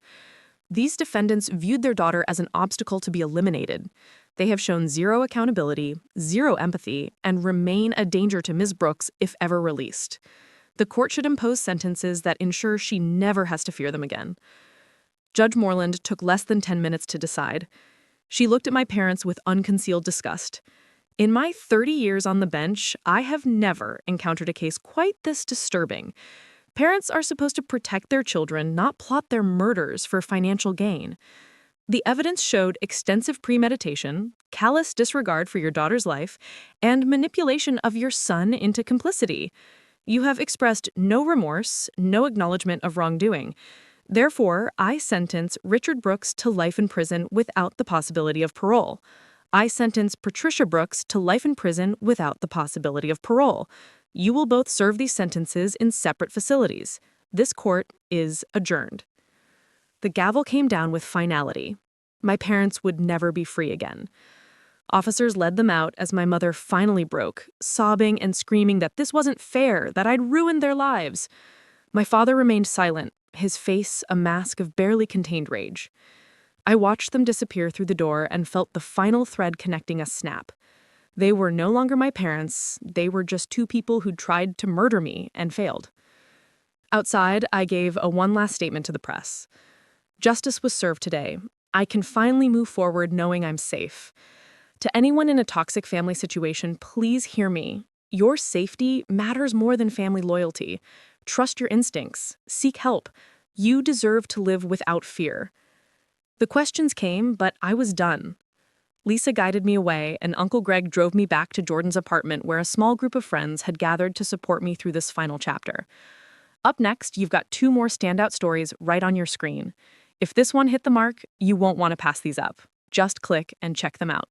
These defendants viewed their daughter as an obstacle to be eliminated. They have shown zero accountability, zero empathy, and remain a danger to Ms. Brooks if ever released. The court should impose sentences that ensure she never has to fear them again. Judge Moreland took less than 10 minutes to decide. She looked at my parents with unconcealed disgust. In my 30 years on the bench, I have never encountered a case quite this disturbing. Parents are supposed to protect their children, not plot their murders for financial gain. The evidence showed extensive premeditation, callous disregard for your daughter's life, and manipulation of your son into complicity. You have expressed no remorse, no acknowledgement of wrongdoing. Therefore, I sentence Richard Brooks to life in prison without the possibility of parole. I sentence Patricia Brooks to life in prison without the possibility of parole. You will both serve these sentences in separate facilities. This court is adjourned. The gavel came down with finality. My parents would never be free again. Officers led them out as my mother finally broke, sobbing and screaming that this wasn't fair, that I'd ruined their lives. My father remained silent, his face a mask of barely contained rage. I watched them disappear through the door and felt the final thread connecting us snap. They were no longer my parents, they were just two people who'd tried to murder me and failed. Outside, I gave a one last statement to the press. Justice was served today. I can finally move forward knowing I'm safe. To anyone in a toxic family situation, please hear me. Your safety matters more than family loyalty. Trust your instincts. Seek help. You deserve to live without fear. The questions came, but I was done. Lisa guided me away, and Uncle Greg drove me back to Jordan's apartment where a small group of friends had gathered to support me through this final chapter. Up next, you've got 2 more standout stories right on your screen. If this one hit the mark, you won't want to pass these up. Just click and check them out.